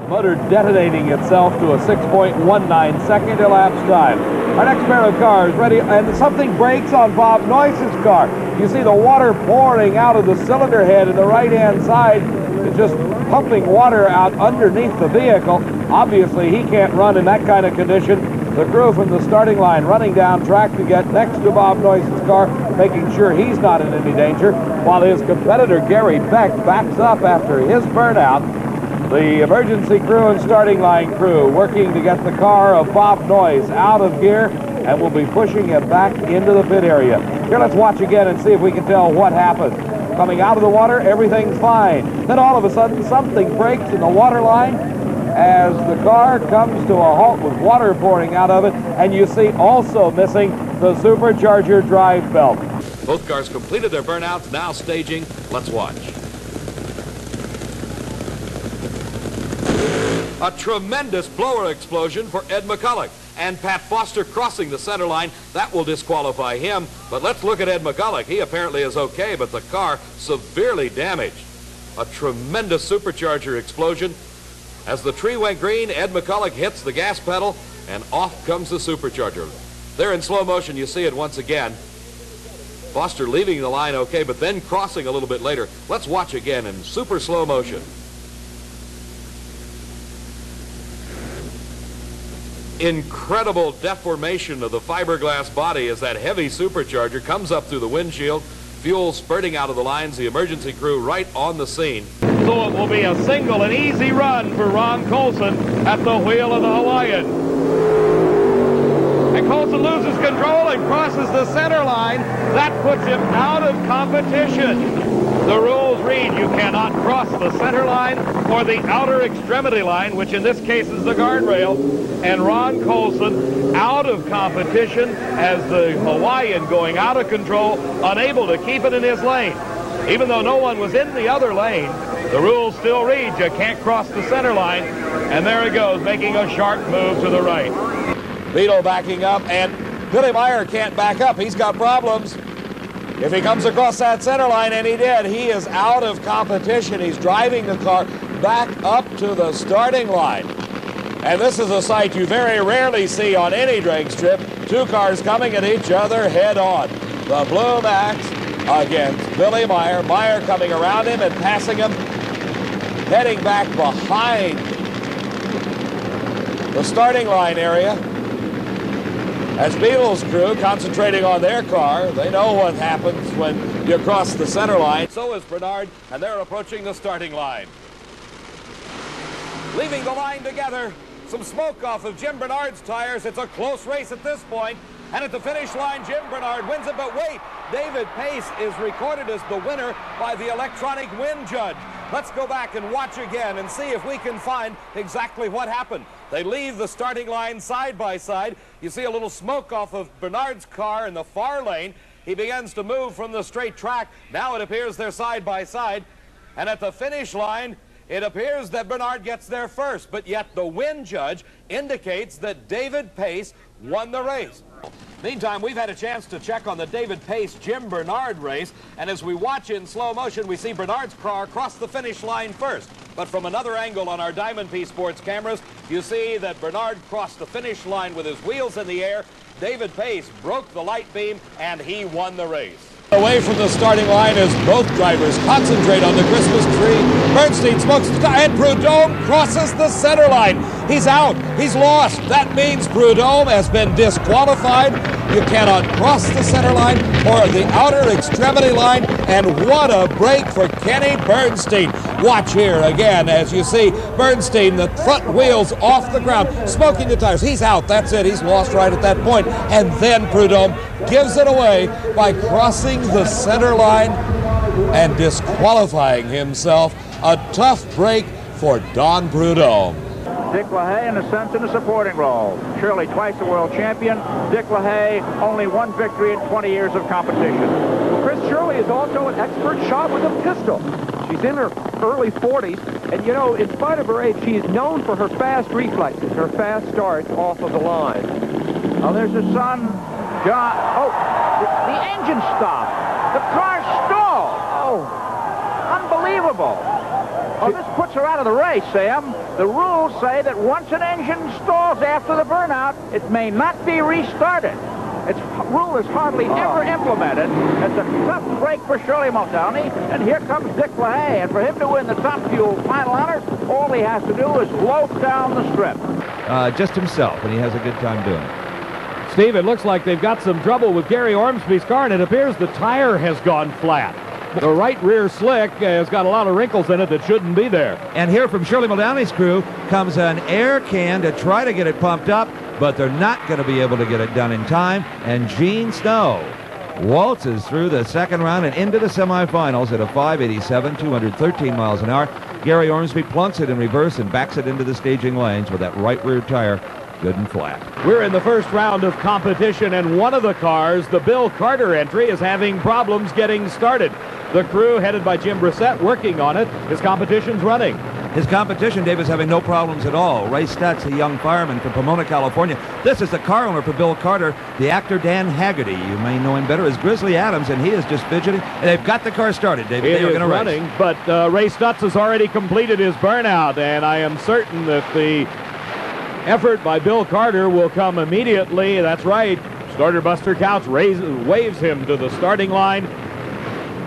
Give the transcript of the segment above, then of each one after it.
Motor detonating itself to a 6.19 second elapsed time. Our next pair of cars ready, and something breaks on Bob Noice's car. You see the water pouring out of the cylinder head in the right-hand side. It's just pumping water out underneath the vehicle. Obviously, he can't run in that kind of condition. The crew from the starting line running down track to get next to Bob Noice's car, making sure he's not in any danger, while his competitor Gary Beck backs up after his burnout. The emergency crew and starting line crew working to get the car of Bob Noice out of gear, and will be pushing it back into the pit area. Here, let's watch again and see if we can tell what happened. Coming out of the water, everything's fine. Then all of a sudden, something breaks in the water line as the car comes to a halt with water pouring out of it, and you see also missing the supercharger drive belt. Both cars completed their burnouts, now staging. Let's watch. A tremendous blower explosion for Ed McCulloch. And Pat Foster crossing the center line. That will disqualify him. But let's look at Ed McCulloch. He apparently is okay, but the car severely damaged. A tremendous supercharger explosion. As the tree went green, Ed McCulloch hits the gas pedal, and off comes the supercharger. There in slow motion, you see it once again. Foster leaving the line okay, but then crossing a little bit later. Let's watch again in super slow motion. Incredible deformation of the fiberglass body as that heavy supercharger comes up through the windshield, fuel spurting out of the lines, the emergency crew right on the scene. So it will be a single and easy run for Ron Colson at the wheel of the Hawaiian. And Colson loses control and crosses the center line. That puts him out of competition. The rules read you cannot cross the center line or the outer extremity line, which in this case is the guardrail. And Ron Colson out of competition as the Hawaiian going out of control, unable to keep it in his lane. Even though no one was in the other lane, the rules still read you can't cross the center line. And there he goes, making a sharp move to the right. Beadle backing up, and Billy Meyer can't back up. He's got problems. If he comes across that center line, and he did, he is out of competition. He's driving the car back up to the starting line. And this is a sight you very rarely see on any drag strip. Two cars coming at each other head on. The Blue Max against Billy Meyer. Meyer coming around him and passing him, heading back behind the starting line area. As Beadle's crew concentrating on their car, they know what happens when you cross the center line. So is Barnard, and they're approaching the starting line. Leaving the line together, some smoke off of Jim Barnard's tires. It's a close race at this point, and at the finish line, Jim Barnard wins it, but wait, David Pace is recorded as the winner by the electronic win judge. Let's go back and watch again and see if we can find exactly what happened. They leave the starting line side by side. You see a little smoke off of Barnard's car in the far lane. He begins to move from the straight track. Now it appears they're side by side. And at the finish line, it appears that Barnard gets there first, but yet the win judge indicates that David Pace won the race. Meantime, we've had a chance to check on the David Pace-Jim Barnard race, and as we watch in slow motion, we see Barnard's car cross the finish line first. But from another angle on our Diamond P Sports cameras, you see that Barnard crossed the finish line with his wheels in the air. David Pace broke the light beam, and he won the race. Away from the starting line as both drivers concentrate on the Christmas tree. Bernstein smokes the tire, and Prudhomme crosses the center line. He's out. He's lost. That means Prudhomme has been disqualified. You cannot cross the center line or the outer extremity line. And what a break for Kenny Bernstein. Watch here again as you see Bernstein, the front wheels off the ground, smoking the tires. He's out. That's it. He's lost right at that point. And then Prudhomme gives it away by crossing the center line and disqualifying himself. A tough break for Don Prudhomme. Dick LaHaye, in a sense, in a supporting role. Shirley, twice the world champion. Dick LaHaye, only one victory in 20 years of competition. Well, Chris, Shirley is also an expert shot with a pistol. She's in her early 40s, and you know, in spite of her age, she is known for her fast reflexes, her fast start off of the line. Oh, there's the sun. John. Oh, the engine stopped. The car stalled. Oh, unbelievable. Oh, this puts her out of the race, Sam. The rules say that once an engine stalls after the burnout, it may not be restarted. Its rule is hardly ever implemented. It's a tough break for Shirley Muldowney, and here comes Dick LaHaye. And for him to win the Top Fuel final honors, all he has to do is lope down the strip. Just himself, and he has a good time doing it. Steve, it looks like they've got some trouble with Gary Ormsby's car, and it appears the tire has gone flat. The right rear slick has got a lot of wrinkles in it that shouldn't be there. And here from Shirley Muldowney's crew comes an air can to try to get it pumped up, but they're not going to be able to get it done in time. And Gene Snow waltzes through the second round and into the semifinals at a 587, 213 miles an hour. Gary Ormsby plunks it in reverse and backs it into the staging lanes with that right rear tire good and flat. We're in the first round of competition, and one of the cars, the Bill Carter entry, is having problems getting started. The crew, headed by Jim Brissett, working on it. His competition's running. His competition, Dave, is having no problems at all. Ray Stutz, a young fireman from Pomona, California. This is the car owner for Bill Carter, the actor Dan Haggerty. You may know him better as Grizzly Adams, and he is just fidgeting. And they've got the car started, David. They are going to running, race. But Ray Stutz has already completed his burnout, and I am certain that the effort by Bill Carter will come immediately. That's right. Starter Buster Couch waves him to the starting line,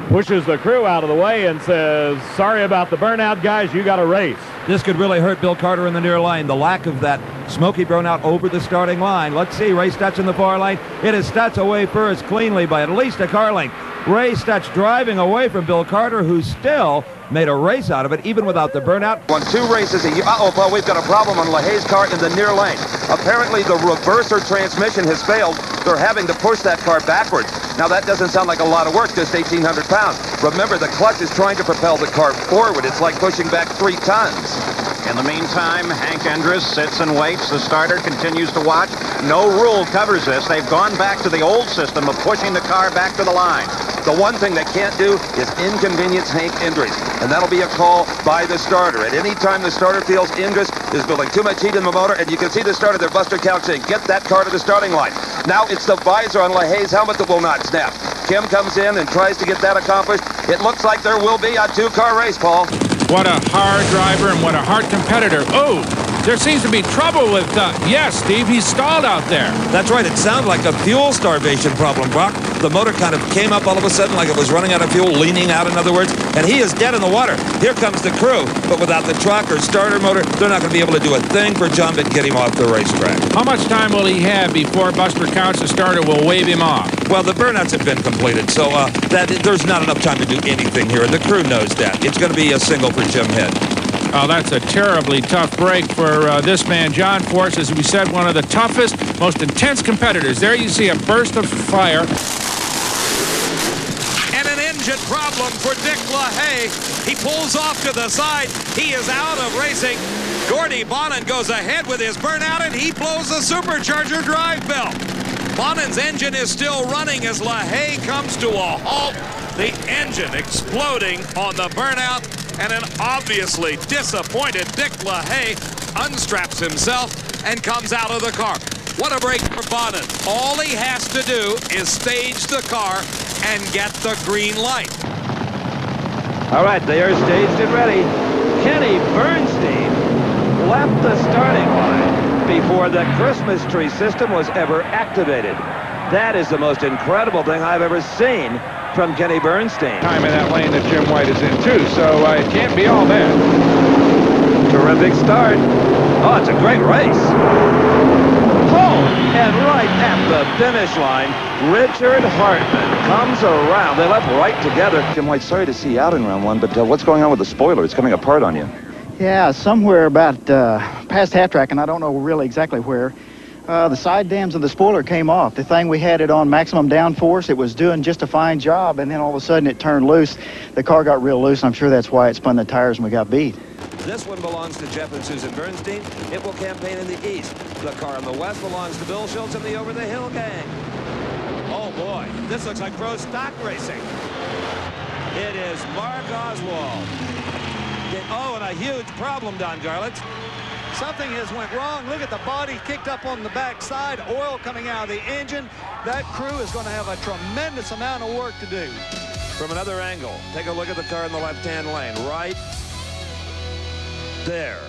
pushes the crew out of the way, and says, sorry about the burnout, guys, you got to race. This could really hurt Bill Carter in the near line, the lack of that smoky burnout over the starting line. Let's see, Ray Stutz in the far lane. It is Stutz away first cleanly by at least a car length. Ray Stutz driving away from Bill Carter, who still made a race out of it, even without the burnout. Won 2 races a year. Uh-oh, Paul, we've got a problem on LaHaye's car in the near lane. Apparently, the reverser transmission has failed. They're having to push that car backwards. Now, that doesn't sound like a lot of work, just 1,800 pounds. Remember, the clutch is trying to propel the car forward. It's like pushing back 3 tons. In the meantime, Hank Endress sits and waits. The starter continues to watch. No rule covers this. They've gone back to the old system of pushing the car back to the line. The one thing they can't do is inconvenience Hank Endress, and that'll be a call by the starter. At any time the starter feels Endress is building too much heat in the motor, and you can see the starter there, Buster Couch, saying, get that car to the starting line. Now it's the visor on LaHaye's helmet that will not snap. Kim comes in and tries to get that accomplished. It looks like there will be a 2-car race, Paul. What a hard driver and what a hard competitor. Oh, there seems to be trouble with, yes, Steve, he's stalled out there. That's right, it sounded like a fuel starvation problem, Brock. The motor kind of came up all of a sudden like it was running out of fuel, leaning out, in other words, and he is dead in the water. Here comes the crew, but without the truck or starter motor, they're not going to be able to do a thing for John to get him off the racetrack. How much time will he have before Buster Couch, the starter, will wave him off? Well, the burnouts have been completed, so there's not enough time to do anything here, and the crew knows that. It's going to be a single for Jim Head. Oh, that's a terribly tough break for this man, John Force, as we said, one of the toughest, most intense competitors. There you see a burst of fire. And an engine problem for Dick LaHaye. He pulls off to the side. He is out of racing. Gordy Bonin goes ahead with his burnout, and he blows the supercharger drive bell. Bonin's engine is still running as LaHaye comes to a halt. The engine exploding on the burnout, and an obviously disappointed Dick LaHaye unstraps himself and comes out of the car. What a break for Bonin. All he has to do is stage the car and get the green light. All right, they are staged and ready. Kenny Bernstein left the starting line before the Christmas tree system was ever activated. That is the most incredible thing I've ever seen from Kenny Bernstein. Time in that lane that Jim White is in, too, so it can't be all bad. Terrific start. Oh, it's a great race. Oh, and right at the finish line, Richard Hartman comes around. They left right together. Jim White, sorry to see you out in round 1, but what's going on with the spoiler? It's coming apart on you. Yeah, somewhere about past half track, and I don't know really exactly where. The side dams of the spoiler came off. The thing we had it on maximum downforce, it was doing just a fine job, and then all of a sudden it turned loose. The car got real loose, and I'm sure that's why it spun the tires and we got beat. This one belongs to Jeff and Susan Bernstein. It will campaign in the east. The car in the west belongs to Bill Schultz and the Over the Hill gang. Oh boy, this looks like pro stock racing. It is Mark Oswald. Oh, and a huge problem, Don Garlitz. Something has went wrong. Look at the body kicked up on the backside, oil coming out of the engine. That crew is going to have a tremendous amount of work to do. From another angle, take a look at the car in the left-hand lane. Right there.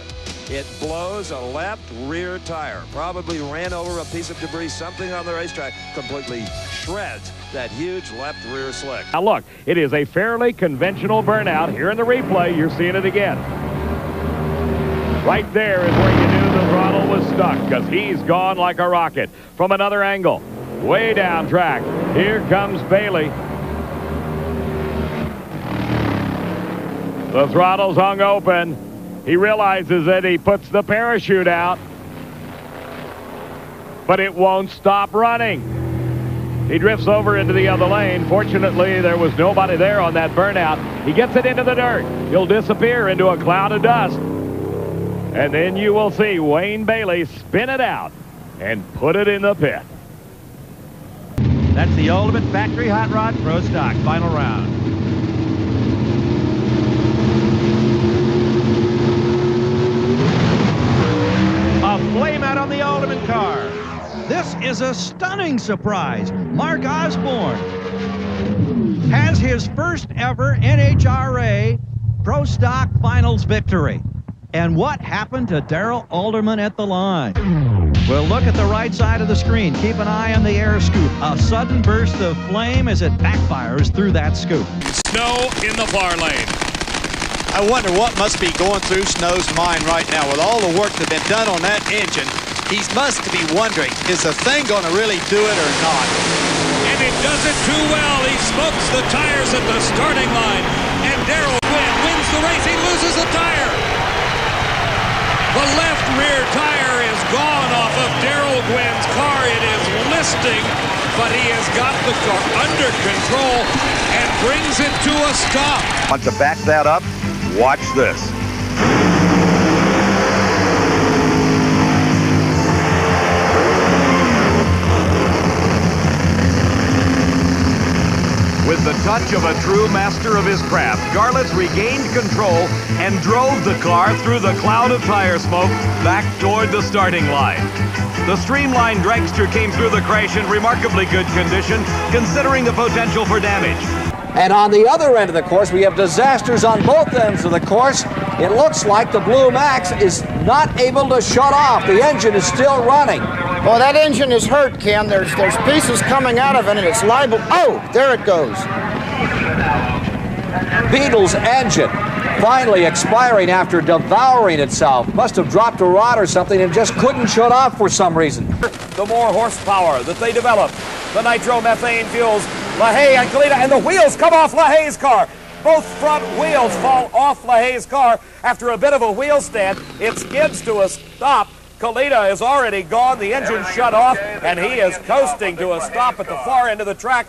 It blows a left rear tire. Probably ran over a piece of debris, something on the racetrack. Completely shreds that huge left rear slick. Now look, it is a fairly conventional burnout. Here in the replay, you're seeing it again. Right there is where you knew the throttle was stuck, because he's gone like a rocket. From another angle, way down track, here comes Bailey. The throttle's hung open. He realizes that he puts the parachute out, but it won't stop running. He drifts over into the other lane. Fortunately, there was nobody there on that burnout. He gets it into the dirt. He'll disappear into a cloud of dust. And then you will see Wayne Bailey spin it out and put it in the pit. That's the ultimate factory hot rod pro stock final round. A flame out on the ultimate car. This is a stunning surprise. Mark Osborne has his first ever NHRA Pro Stock Finals victory. And what happened to Darrell Alderman at the line? Well, look at the right side of the screen. Keep an eye on the air scoop. A sudden burst of flame as it backfires through that scoop. Snow in the far lane. I wonder what must be going through Snow's mind right now with all the work that's been done on that engine. He must be wondering, is the thing going to really do it or not? And it does it too well. He smokes the tires at the starting line. And Darrell wins the race. He loses a tire. The left rear tire is gone off of Darrell Gwynn's car. It is listing, but he has got the car under control and brings it to a stop. Want to back that up? Watch this. With the touch of a true master of his craft, Garlits regained control and drove the car through the cloud of tire smoke back toward the starting line. The streamlined dragster came through the crash in remarkably good condition, considering the potential for damage. And on the other end of the course, we have disasters on both ends of the course. It looks like the Blue Max is not able to shut off. The engine is still running. Well, that engine is hurt, Ken. There's pieces coming out of it, and it's liable. Oh, there it goes. Beadle's engine finally expiring after devouring itself. Must have dropped a rod or something and just couldn't shut off for some reason. The more horsepower that they develop, the nitromethane fuels LaHaye and Kalita, and the wheels come off LaHaye's car. Both front wheels fall off LaHaye's car. After a bit of a wheel stand, it skids to a stop. Kalita is already gone, the engine shut off, and he is coasting to a stop at the far end of the track.